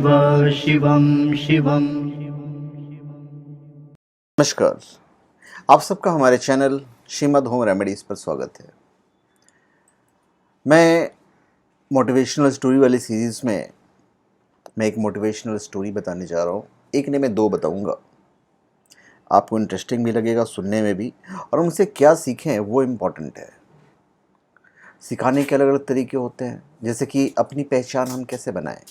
शिवं शिवं। नमस्कार। आप सबका हमारे चैनल श्रीमद होम रेमेडीज़ पर स्वागत है। मैं मोटिवेशनल स्टोरी वाली सीरीज़ में एक मोटिवेशनल स्टोरी बताने जा रहा हूँ। एक नहीं, मैं 2 बताऊँगा। आपको इंटरेस्टिंग भी लगेगा सुनने में भी, और उनसे क्या सीखें वो इम्पॉर्टेंट है। सिखाने के अलग अलग तरीके होते हैं, जैसे कि अपनी पहचान हम कैसे बनाएं।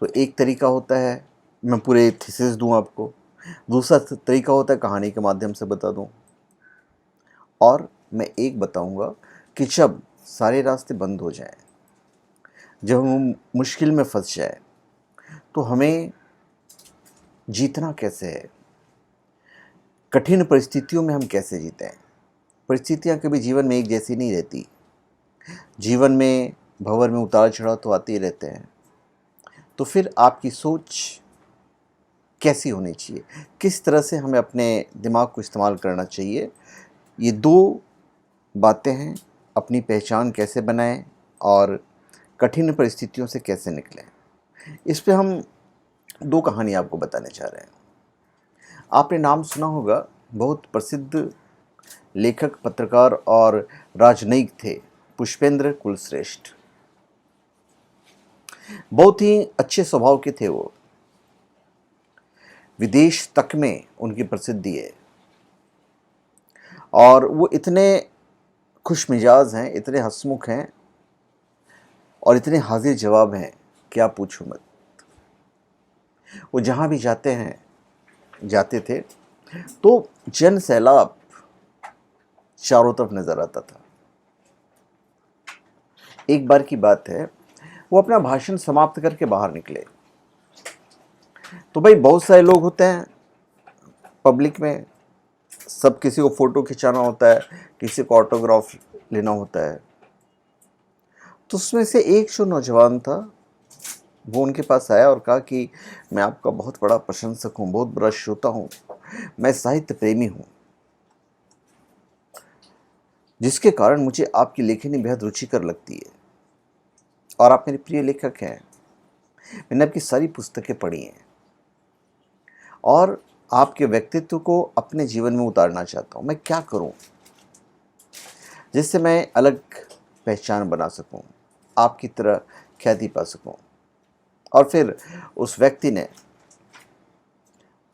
तो एक तरीका होता है मैं पूरे थीसिस दूँ आपको, दूसरा तरीका होता है कहानी के माध्यम से बता दूँ, और मैं एक बताऊंगा कि जब सारे रास्ते बंद हो जाएं, जब हम मुश्किल में फंस जाए, तो हमें जीतना कैसे है, कठिन परिस्थितियों में हम कैसे जीते हैं। परिस्थितियां कभी जीवन में एक जैसी नहीं रहती। जीवन में भंवर में उतार चढ़ाव तो आते ही रहते हैं। तो फिर आपकी सोच कैसी होनी चाहिए, किस तरह से हमें अपने दिमाग को इस्तेमाल करना चाहिए, ये 2 बातें हैं। अपनी पहचान कैसे बनाएं और कठिन परिस्थितियों से कैसे निकलें, इस पे हम 2 कहानी आपको बताने जा रहे हैं। आपने नाम सुना होगा, बहुत प्रसिद्ध लेखक, पत्रकार और राजनयिक थे पुष्पेंद्र कुलश्रेष्ठ। बहुत ही अच्छे स्वभाव के थे वो, विदेश तक में उनकी प्रसिद्धि है। और वो इतने खुश मिजाज हैं, इतने हंसमुख हैं और इतने हाजिर जवाब हैं कि आप पूछो मत। वो जहाँ भी जाते थे तो जन सैलाब चारों तरफ नजर आता था। एक बार की बात है, वो अपना भाषण समाप्त करके बाहर निकले, तो भाई बहुत सारे लोग होते हैं पब्लिक में, सब किसी को फ़ोटो खिंचाना होता है, किसी को ऑटोग्राफ लेना होता है। तो उसमें से एक जो नौजवान था, वो उनके पास आया और कहा कि मैं आपका बहुत बड़ा प्रशंसक हूँ, बहुत बड़ा श्रोता हूँ, मैं साहित्य प्रेमी हूँ, जिसके कारण मुझे आपकी लेखनी बेहद रुचिकर लगती है और आप मेरे प्रिय लेखक हैं। मैंने आपकी सारी पुस्तकें पढ़ी हैं और आपके व्यक्तित्व को अपने जीवन में उतारना चाहता हूँ। मैं क्या करूँ जिससे मैं अलग पहचान बना सकूँ, आपकी तरह ख्याति पा सकूँ। और फिर उस व्यक्ति ने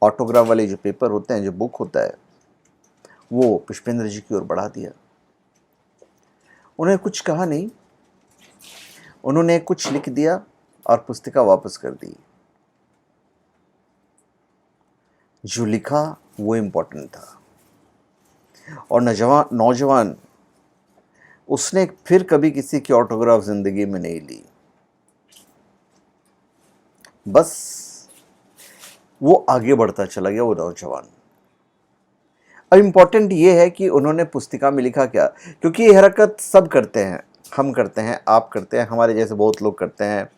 ऑटोग्राफ वाले जो पेपर होते हैं, जो बुक होता है, वो पुष्पेंद्र जी की ओर बढ़ा दिया। उन्हें कुछ कहा नहीं, उन्होंने कुछ लिख दिया और पुस्तिका वापस कर दी। जो लिखा वो इम्पोर्टेंट था। और नौजवान उसने फिर कभी किसी की ऑटोग्राफ जिंदगी में नहीं ली। बस वो आगे बढ़ता चला गया, वो नौजवान। अब इम्पोर्टेंट ये है कि उन्होंने पुस्तिका में लिखा क्या, क्योंकि ये हरकत सब करते हैं, हम करते हैं, आप करते हैं, हमारे जैसे बहुत लोग करते हैं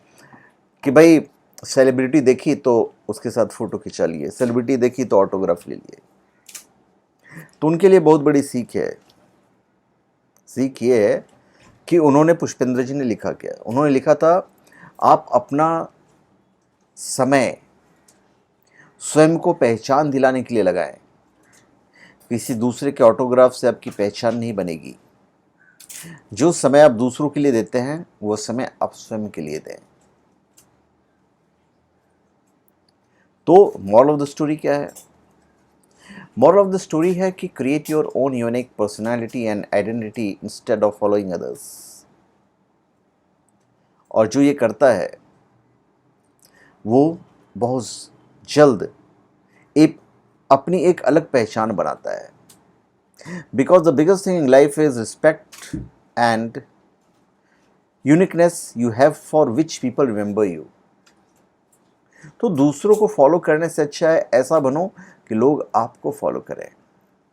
कि भाई सेलिब्रिटी देखी तो उसके साथ फ़ोटो खिंचा लिए, सेलिब्रिटी देखी तो ऑटोग्राफ ले लिए। तो उनके लिए बहुत बड़ी सीख है। सीख ये है कि उन्होंने, पुष्पेंद्र जी ने लिखा क्या, उन्होंने लिखा था, आप अपना समय स्वयं को पहचान दिलाने के लिए लगाएं। किसी दूसरे के ऑटोग्राफ से आपकी पहचान नहीं बनेगी। जो समय आप दूसरों के लिए देते हैं, वो समय आप स्वयं के लिए दें। तो मॉरल ऑफ द स्टोरी क्या है? मॉरल ऑफ द स्टोरी है कि create your own unique personality and identity instead of following others. और जो ये करता है वो बहुत जल्द अपनी एक अलग पहचान बनाता है। Because the biggest thing in life is respect and uniqueness you have, for which people remember you. तो दूसरों को फॉलो करने से अच्छा है ऐसा बनो कि लोग आपको फॉलो करें।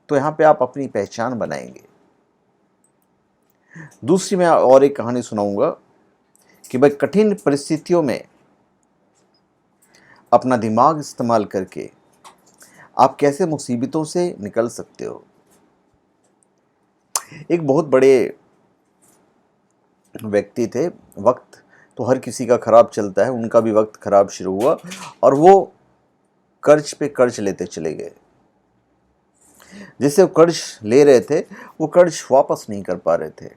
तो यहाँ पे आप अपनी पहचान बनाएंगे। दूसरी मैं और एक कहानी सुनाऊंगा कि भाई कठिन परिस्थितियों में अपना दिमाग इस्तेमाल करके आप कैसे मुसीबतों से निकल सकते हो। एक बहुत बड़े व्यक्ति थे, वक्त तो हर किसी का ख़राब चलता है, उनका भी वक्त ख़राब शुरू हुआ और वो कर्ज पे कर्ज लेते चले गए। जिससे वो कर्ज ले रहे थे वो कर्ज वापस नहीं कर पा रहे थे।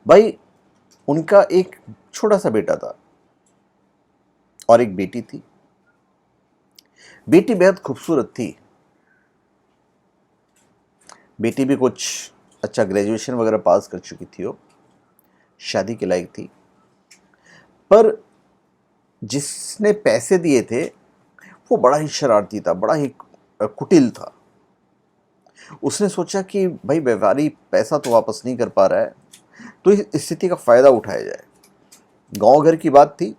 भाई उनका एक छोटा सा बेटा था और एक बेटी थी। बेटी बेहद खूबसूरत थी। बेटी भी कुछ अच्छा ग्रेजुएशन वगैरह पास कर चुकी थी, वो शादी के लायक थी। पर जिसने पैसे दिए थे वो बड़ा ही शरारती था, बड़ा ही कुटिल था। उसने सोचा कि भाई व्यापारी पैसा तो वापस नहीं कर पा रहा है, तो इस स्थिति का फ़ायदा उठाया जाए। गांव घर की बात थी,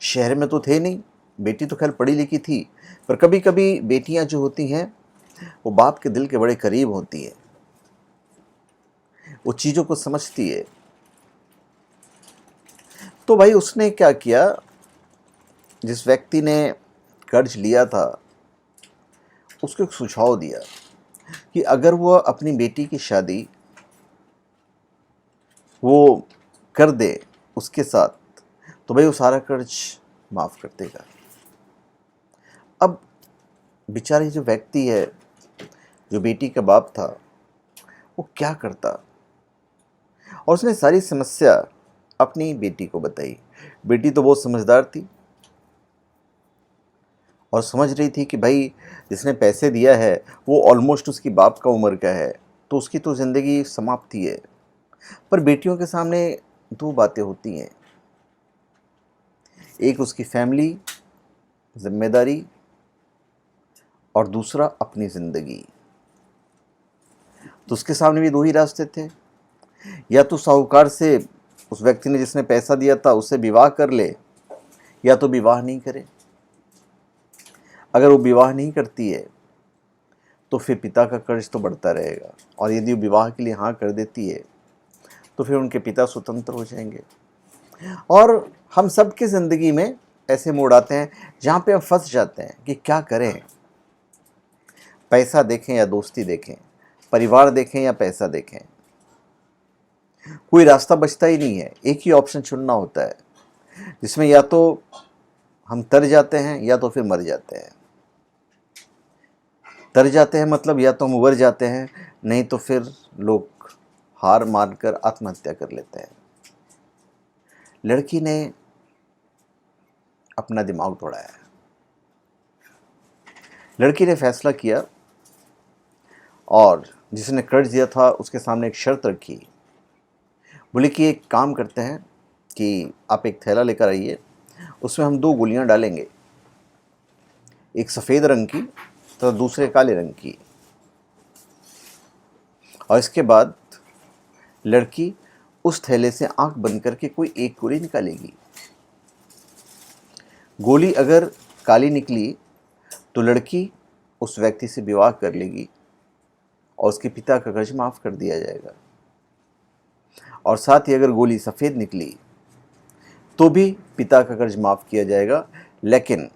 शहर में तो थे नहीं। बेटी तो खैर पढ़ी लिखी थी, पर कभी कभी बेटियां जो होती हैं वो बाप के दिल के बड़े करीब होती है, वो चीज़ों को समझती है। तो भाई उसने क्या किया, जिस व्यक्ति ने कर्ज लिया था उसको एक सुझाव दिया कि अगर वह अपनी बेटी की शादी वो कर दे उसके साथ, तो भाई वो सारा कर्ज माफ़ कर देगा। अब बेचारी जो व्यक्ति है, जो बेटी का बाप था, वो क्या करता, और उसने सारी समस्या अपनी बेटी को बताई। बेटी तो बहुत समझदार थी और समझ रही थी कि भाई जिसने पैसे दिया है वो ऑलमोस्ट उसकी बाप का उम्र का है, तो उसकी तो ज़िंदगी समाप्ति है। पर बेटियों के सामने दो बातें होती हैं, एक उसकी फैमिली जिम्मेदारी और दूसरा अपनी ज़िंदगी। तो उसके सामने भी दो ही रास्ते थे, या तो साहूकार से, उस व्यक्ति ने जिसने पैसा दिया था उससे विवाह कर ले, या तो विवाह नहीं करे। अगर वो विवाह नहीं करती है तो फिर पिता का कर्ज तो बढ़ता रहेगा, और यदि वो विवाह के लिए हाँ कर देती है तो फिर उनके पिता स्वतंत्र हो जाएंगे। और हम सब की ज़िंदगी में ऐसे मोड़ आते हैं जहाँ पे हम फंस जाते हैं कि क्या करें, पैसा देखें या दोस्ती देखें, परिवार देखें या पैसा देखें। कोई रास्ता बचता ही नहीं है, एक ही ऑप्शन चुनना होता है, जिसमें या तो हम तर जाते हैं या तो फिर मर जाते हैं। तर जाते हैं मतलब या तो हम उबर जाते हैं, नहीं तो फिर लोग हार मानकर आत्महत्या कर लेते हैं। लड़की ने अपना दिमाग दौड़ाया। लड़की ने फैसला किया और जिसने कर्ज दिया था उसके सामने एक शर्त रखी। बोले कि एक काम करते हैं कि आप एक थैला लेकर आइए, उसमें हम दो गोलियां डालेंगे, एक सफ़ेद रंग की तो दूसरे काले रंग की। और इसके बाद लड़की उस थैले से आंख बंद करके कोई एक गोली निकालेगी। गोली अगर काली निकली तो लड़की उस व्यक्ति से विवाह कर लेगी और उसके पिता का कर्ज माफ़ कर दिया जाएगा। और साथ ही अगर गोली सफ़ेद निकली तो भी पिता का कर्ज माफ़ किया जाएगा, लेकिन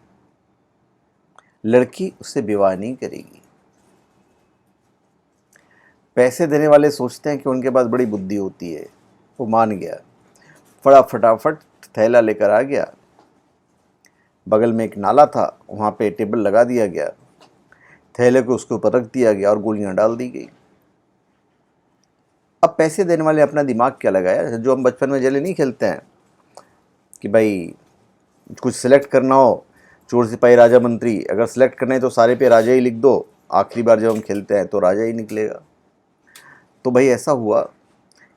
लड़की उससे विवाह नहीं करेगी। पैसे देने वाले सोचते हैं कि उनके पास बड़ी बुद्धि होती है। वो मान गया, फटाफट थैला लेकर आ गया। बगल में एक नाला था, वहाँ पे टेबल लगा दिया गया, थैले को उसके ऊपर रख दिया गया और गोलियां डाल दी गई। अब पैसे देने वाले अपना दिमाग क्या लगाया, जो हम बचपन में जले नहीं खेलते हैं कि भाई कुछ सिलेक्ट करना हो, चोर सिपाही राजा मंत्री, अगर सिलेक्ट करना है तो सारे पे राजा ही लिख दो, आखिरी बार जब हम खेलते हैं तो राजा ही निकलेगा। तो भाई ऐसा हुआ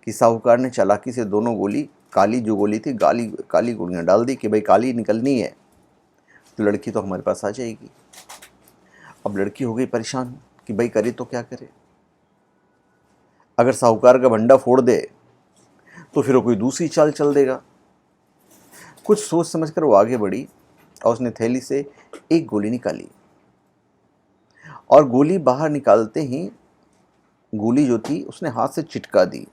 कि साहूकार ने चालाकी से दोनों गोली, काली जो गोली थी काली गोलियां डाल दी कि भाई काली निकलनी है तो लड़की तो हमारे पास आ जाएगी। अब लड़की हो गई परेशान कि भाई करे तो क्या करे, अगर साहूकार का भंडा फोड़ दे तो फिर वो कोई दूसरी चाल चल देगा। कुछ सोच समझकर वो आगे बढ़ी और उसने थैली से एक गोली निकाली, और गोली बाहर निकालते ही गोली जो थी उसने हाथ से चिटका दी,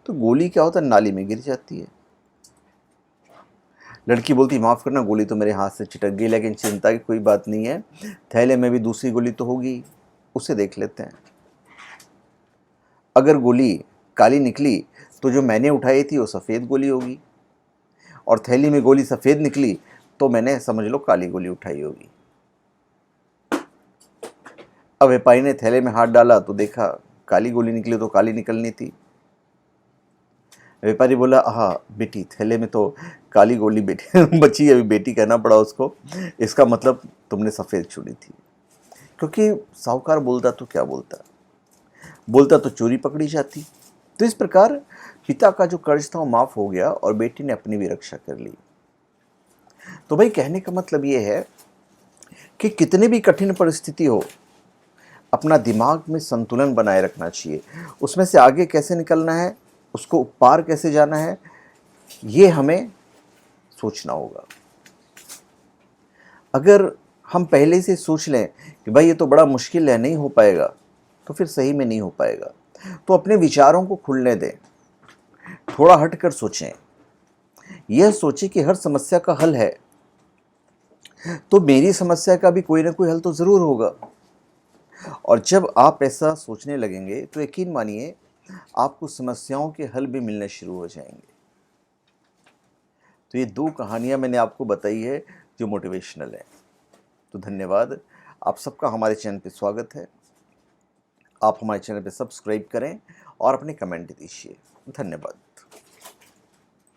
तो गोली क्या होता है, नाली में गिर जाती है। लड़की बोलती माफ़ करना, गोली तो मेरे हाथ से चिटक गई, लेकिन चिंता की कोई बात नहीं है, थैले में भी दूसरी गोली तो होगी, उसे देख लेते हैं। अगर गोली काली निकली तो जो मैंने उठाई थी वो सफ़ेद गोली होगी, और थैली में गोली सफ़ेद निकली तो मैंने समझ लो काली गोली उठाई होगी। अब व्यापारी ने थैले में हाथ डाला तो देखा काली गोली निकली, तो काली निकलनी थी। व्यापारी बोला, हाँ बेटी, थैले में तो काली गोली बेटी बची, अभी बेटी कहना पड़ा उसको, इसका मतलब तुमने सफ़ेद चुनी थी। क्योंकि साहूकार बोलता तो क्या बोलता, बोलता तो चोरी पकड़ी जाती। तो इस प्रकार पिता का जो कर्ज था वो माफ़ हो गया और बेटी ने अपनी भी रक्षा कर ली। तो भाई कहने का मतलब ये है कि कितनी भी कठिन परिस्थिति हो, अपना दिमाग में संतुलन बनाए रखना चाहिए। उसमें से आगे कैसे निकलना है, उसको पार कैसे जाना है, ये हमें सोचना होगा। अगर हम पहले से सोच लें कि भाई ये तो बड़ा मुश्किल है, नहीं हो पाएगा, तो फिर सही में नहीं हो पाएगा। तो अपने विचारों को खुलने दें, थोड़ा हट कर सोचें। यह सोचें कि हर समस्या का हल है, तो मेरी समस्या का भी कोई ना कोई हल तो ज़रूर होगा। और जब आप ऐसा सोचने लगेंगे तो यकीन मानिए आपको समस्याओं के हल भी मिलने शुरू हो जाएंगे। तो ये 2 कहानियाँ मैंने आपको बताई है जो मोटिवेशनल है। तो धन्यवाद, आप सबका हमारे चैनल पे स्वागत है। आप हमारे चैनल पे सब्सक्राइब करें और अपने कमेंट दीजिए। धन्यवाद।